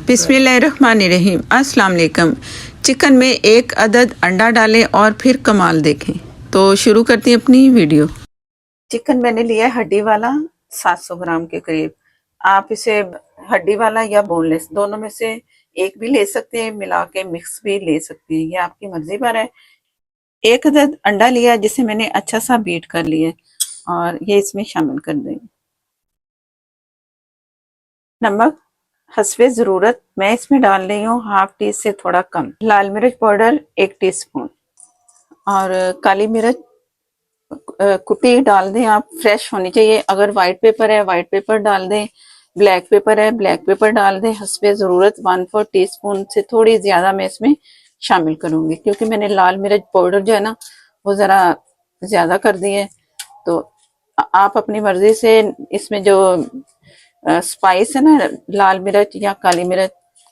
बिस्मिल्लाहिर्रहमानिर्रहीम। अस्सलाम वालेकुम। चिकन में एक अदद अंडा डालें और फिर कमाल देखें। तो शुरू करती हैं अपनी वीडियो। चिकन मैंने लिया है हड्डी वाला 700 ग्राम के करीब। आप इसे हड्डी वाला या बोनलेस दोनों में से एक भी ले सकते हैं, मिला के मिक्स भी ले सकते हैं, ये आपकी मर्जी पर है। एक अदद अंडा लिया जिसे मैंने अच्छा सा बीट कर लिया और ये इसमें शामिल कर देंगे। नमक हस्बे ज़रूरत मैं इसमें डाल रही हूँ हाफ टी से थोड़ा कम। लाल मिर्च पाउडर 1 टीस्पून और काली मिर्च कुटी डाल दें आप, फ्रेश होनी चाहिए। अगर वाइट पेपर है वाइट पेपर डाल दें, ब्लैक पेपर है ब्लैक पेपर डाल दें। हस्बे ज़रूरत 1/4 टीस्पून से थोड़ी ज़्यादा मैं इसमें शामिल करूँगी क्योंकि मैंने लाल मिर्च पाउडर जो है ना वो ज़रा ज़्यादा कर दी है। तो आप अपनी मर्ज़ी से इसमें जो स्पाइस है ना, लाल मिर्च या काली मिर्च,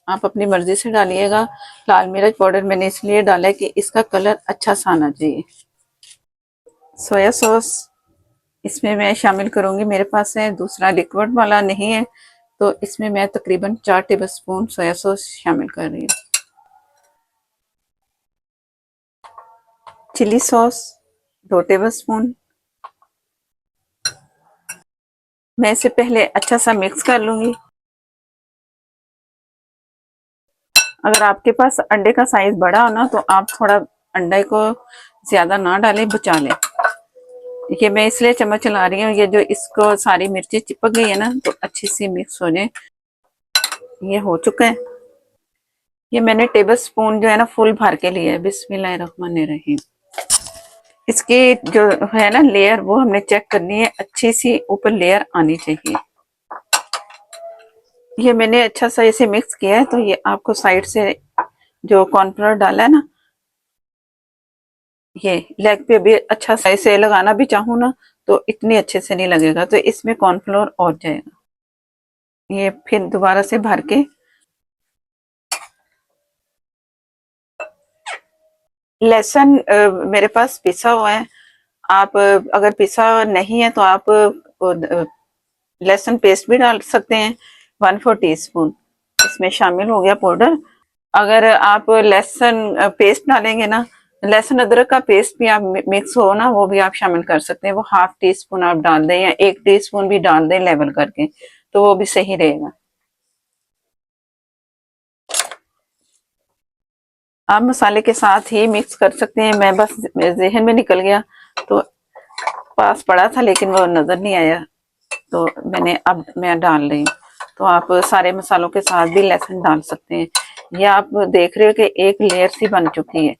आप अपनी मर्जी से डालिएगा। लाल मिर्च पाउडर मैंने इसलिए डाला है कि इसका कलर अच्छा सा आना चाहिए। सोया सॉस इसमें मैं शामिल करूंगी, मेरे पास है, दूसरा लिक्विड वाला नहीं है, तो इसमें मैं तकरीबन 4 टेबलस्पून सोया सॉस शामिल कर रही हूँ। Chilli sauce 2 tablespoon. मैं इसे पहले अच्छा सा मिक्स कर लूंगी। अगर आपके पास अंडे का साइज बड़ा हो ना तो आप थोड़ा अंडे को ज्यादा ना डालें, बचा लें। ये मैं इसलिए चम्मच चला रही हूँ, ये जो इसको सारी मिर्ची चिपक गई है ना तो अच्छी सी मिक्स हो जाए। ये हो चुका है। ये मैंने टेबल स्पून जो है ना फुल भर के लिया है। बिस्मिल्लाहिर्रहमानिर्रहीम। इसकी जो है ना लेयर वो हमने चेक करनी है, अच्छी सी ऊपर लेयर आनी चाहिए। ये मैंने अच्छा सा इसे मिक्स किया है, तो ये आपको साइड से जो कॉर्नफ्लोर डाला है ना, ये लेग पे भी अच्छा सा इसे लगाना भी चाहूँ ना तो इतने अच्छे से नहीं लगेगा, तो इसमें कॉर्नफ्लोर और जाएगा। ये फिर दोबारा से भर के लहसुन मेरे पास पिसा हुआ है। आप अगर पिसा नहीं है तो आप लहसुन पेस्ट भी डाल सकते हैं। 1/4 टीस्पून इसमें शामिल हो गया पाउडर। अगर आप लहसुन पेस्ट डालेंगे ना, लहसुन अदरक का पेस्ट भी आप मिक्स हो ना वो भी आप शामिल कर सकते हैं। वो हाफ टी स्पून आप डाल दें या 1 टीस्पून भी डाल दें लेवल करके, तो वो भी सही रहेगा। आप मसाले के साथ ही मिक्स कर सकते हैं। मैं बस मेरे जहन में निकल गया तो पास पड़ा था लेकिन वो नजर नहीं आया, तो अब मैं डाल रही हूँ। तो आप सारे मसालों के साथ भी लहसुन डाल सकते हैं। ये आप देख रहे हो कि एक लेयर सी बन चुकी है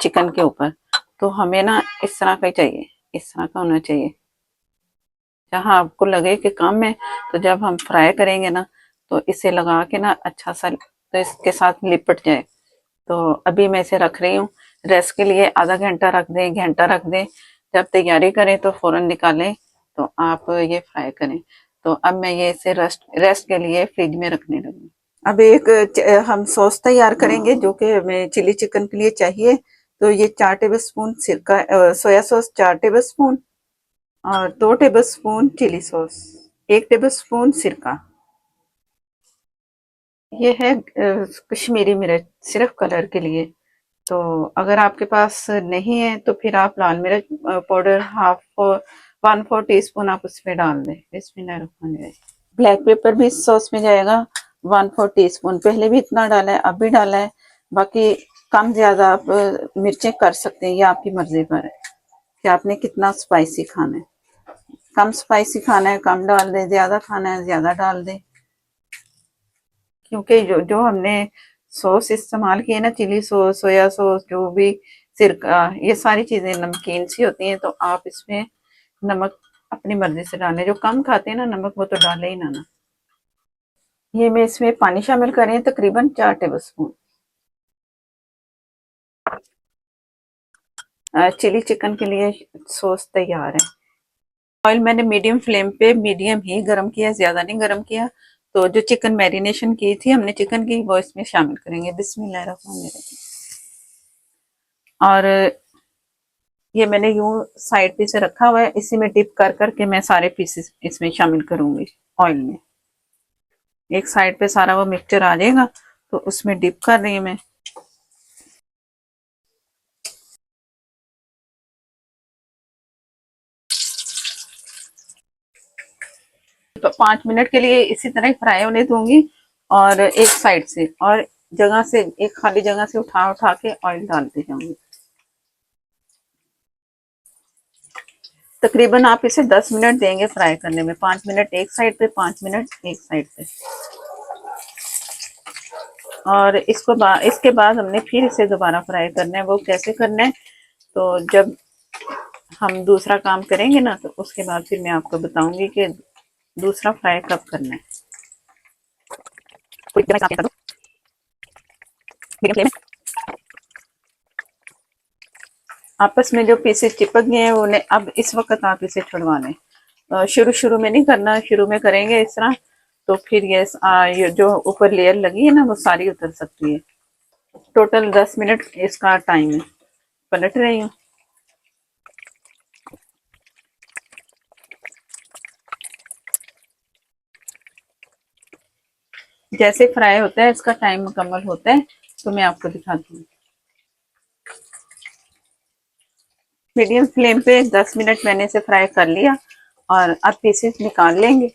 चिकन के ऊपर। तो हमें ना इस तरह का ही चाहिए, इस तरह का होना चाहिए। जहाँ आपको लगे कि कम है तो जब हम फ्राई करेंगे ना तो इसे लगा के ना अच्छा सा तो इसके साथ लिपट जाए। तो अभी मैं इसे रख रही हूँ रेस्ट के लिए। आधा घंटा रख दें, घंटा रख दें, जब तैयारी करें तो फौरन निकालें तो आप ये फ्राई करें। तो अब मैं ये इसे रेस्ट के लिए फ्रिज में रखने लगी। अब एक हम सॉस तैयार करेंगे जो कि हमें चिली चिकन के लिए चाहिए। तो ये 4 टेबल स्पून सिरका सोया सॉस, 4 टेबल स्पून और 2 tablespoon chilli sauce, 1 tablespoon सिरका। ये है कश्मीरी मिर्च सिर्फ कलर के लिए। तो अगर आपके पास नहीं है तो फिर आप लाल मिर्च पाउडर 1/4 टीस्पून आप उसमें डाल दें। बिस्मिल्लाहिर्रहमानिर्रहीम। ब्लैक पेपर भी इस सॉस में जाएगा 1/4 टीस्पून। पहले भी इतना डाला है, अब भी डाला है। बाकी कम ज्यादा आप मिर्चें कर सकते हैं, ये आपकी मर्जी पर है कि आपने कितना स्पाइसी खाना है। कम स्पाइसी खाना है कम डाल दें, ज्यादा खाना है ज्यादा डाल दें। क्योंकि जो जो हमने सॉस इस्तेमाल किए ना, चिली सॉस, सोया सॉस, जो भी सिरका, ये सारी चीजें नमकीन सी होती हैं। तो आप इसमें नमक अपनी मर्जी से डालें। जो कम खाते हैं ना नमक वो तो डाले ही ना। ये मैं इसमें पानी शामिल करें तकरीबन 4 टेबल स्पून। चिली चिकन के लिए सॉस तैयार है। ऑयल मैंने मीडियम फ्लेम पे मीडियम ही गर्म किया, ज्यादा नहीं गर्म किया। तो जो चिकन मैरिनेशन की थी हमने चिकन की वो इसमें शामिल करेंगे। बिस्मिल्लाहिर्रहमानिर्रहीम। और ये मैंने यूं साइड पे से रखा हुआ है, इसी में डिप कर करके मैं सारे पीसेस इसमें शामिल करूंगी ऑयल में। एक साइड पे सारा वो मिक्सचर आ जाएगा तो उसमें डिप कर रही हूँ मैं। तो 5 मिनट के लिए इसी तरह ही फ्राई होने दूंगी और एक साइड से, और जगह से एक खाली जगह से उठा उठा के ऑयल डालते जाऊंगी। तकरीबन आप इसे 10 मिनट देंगे फ्राई करने में, 5 मिनट एक साइड पे, 5 मिनट एक साइड पे। और इसके बाद हमने फिर इसे दोबारा फ्राई करना है। वो कैसे करना है तो जब हम दूसरा काम करेंगे ना तो उसके बाद फिर मैं आपको बताऊंगी कि दूसरा फ्राई कब करना है। आपस में जो पीसेस चिपक गए हैं उन्हें अब इस वक्त आप इसे छुड़वा लें। शुरू शुरू में नहीं करना, शुरू में करेंगे इस तरह तो फिर ये जो ऊपर लेयर लगी है ना वो सारी उतर सकती है। टोटल 10 मिनट इसका टाइम है। पलट रही हूँ। जैसे फ्राई होता है इसका टाइम मुकम्मल होता है तो मैं आपको दिखाती हूँ। मीडियम फ्लेम पे 10 मिनट मैंने इसे फ्राई कर लिया और अब पीसेस निकाल लेंगे।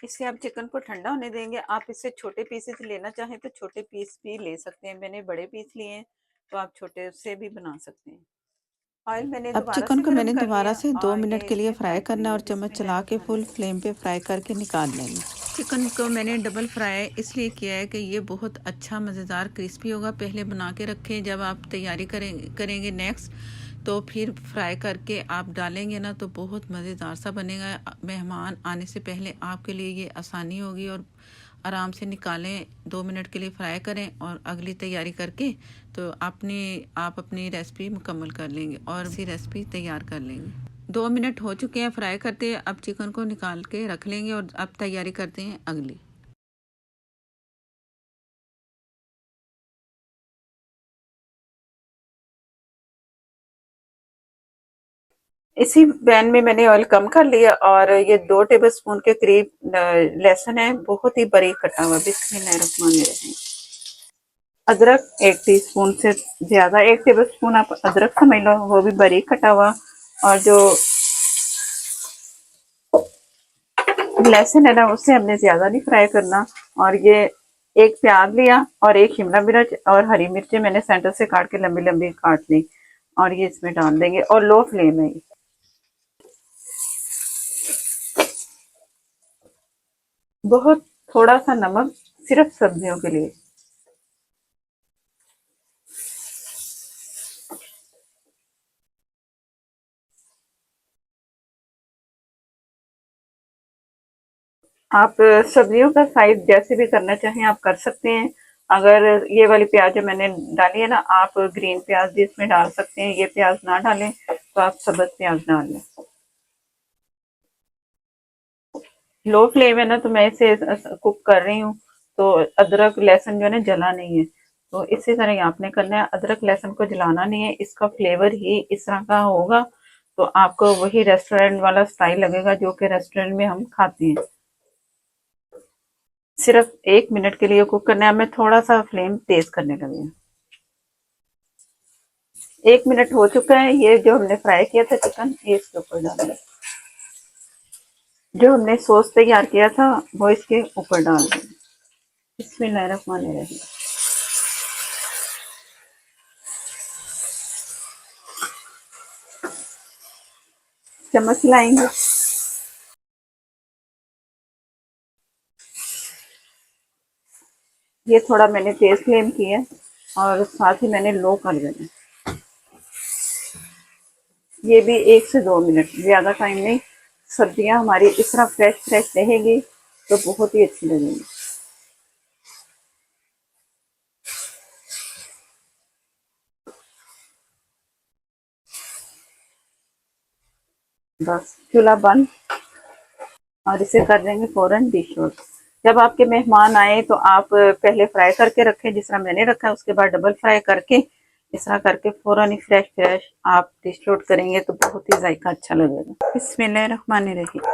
इससे आप चिकन को ठंडा होने देंगे। आप इससे छोटे पीसेस लेना चाहें तो छोटे पीस भी ले सकते हैं। मैंने बड़े पीस लिए हैं तो आप छोटे से भी बना सकते हैं। ऑयल मैंने अब दोबारा चिकन से को गर्म मैंने कर दोबारा लिया से 2 और मिनट ये के लिए इसमें फ्राई फ्राई करना है और करेंगे। चम्मच चला के फुल फ्लेम पे फ्राई करके निकाल लेंगे। चिकन को मैंने डबल फ्राई इसलिए किया है कि ये बहुत अच्छा मज़ेदार क्रिस्पी होगा। पहले बना के रखें, जब आप तैयारी करेंगे नेक्स्ट तो फिर फ्राई करके आप डालेंगे ना तो बहुत मज़ेदार सा बनेगा। मेहमान आने से पहले आपके लिए ये आसानी होगी और आराम से निकालें, 2 मिनट के लिए फ्राई करें और अगली तैयारी करके तो आप अपनी रेसिपी मुकम्मल कर लेंगे और इसी रेसिपी तैयार कर लेंगे। 2 मिनट हो चुके हैं फ्राई करते, अब चिकन को निकाल के रख लेंगे और अब तैयारी करते हैं अगली। इसी पैन में मैंने ऑयल कम कर लिया और ये 2 टेबलस्पून के करीब लहसुन है, बहुत ही बारीक कटा हुआ। बिस्मिल्लाहिर्रहमानिर्रहीम। अदरक 1 टीस्पून से ज्यादा, 1 टेबलस्पून आप अदरक समझ लो, वो भी बारीक कटा हुआ। और जो लहसुन है ना उससे हमने ज्यादा नहीं फ्राई करना। और ये एक प्याज लिया और एक शिमला मिर्च और हरी मिर्चें मैंने सेंटर से काट के लंबी लंबी काट ली और ये इसमें डाल देंगे और लो फ्लेम है। बहुत थोड़ा सा नमक सिर्फ सब्जियों के लिए। आप सब्जियों का साइज जैसे भी करना चाहें आप कर सकते हैं। अगर ये वाली प्याज जो मैंने डाली है ना, आप ग्रीन प्याज भी इसमें डाल सकते हैं। ये प्याज ना डालें तो आप सब्ज प्याज डाल लें। लो फ्लेम है ना तो मैं इसे कुक कर रही हूँ। तो अदरक लहसुन जो है ना जला नहीं है, तो इसी तरह ही आपने करना है। अदरक लहसुन को जलाना नहीं है, इसका फ्लेवर ही इस तरह का होगा तो आपको वही रेस्टोरेंट वाला स्टाइल लगेगा जो कि रेस्टोरेंट में हम खाते हैं। सिर्फ 1 मिनट के लिए कुक करना है। मैं थोड़ा सा फ्लेम तेज करने लगी हूँ। 1 मिनट हो चुका है। ये जो हमने फ्राई किया था चिकन, ये इसके ऊपर डाल, जो हमने सॉस तैयार किया था वो इसके ऊपर डाल दें। बिस्मिल्लाहिर्रहमानिर्रहीम। चम्मच लाएंगे। ये थोड़ा मैंने तेज फ्लेम की है और साथ ही मैंने लो कर देना। ये भी 1 से 2 मिनट, ज्यादा टाइम नहीं। सब्जियां हमारी इस तरह फ्रेश फ्रेश रहेगी तो बहुत ही अच्छी लगेगी। बस चूल्हा बंद और इसे कर देंगे फौरन डिश आउट। जब आपके मेहमान आए तो आप पहले फ्राई करके रखें जिस तरह मैंने रखा है, उसके बाद डबल फ्राई करके इस तरह करके फौरन ही फ्रेश फ्रेश आप डिश आउट करेंगे तो बहुत ही जायका अच्छा लगेगा। बिस्मिल्लाहिर्रहमानिर्रहीम।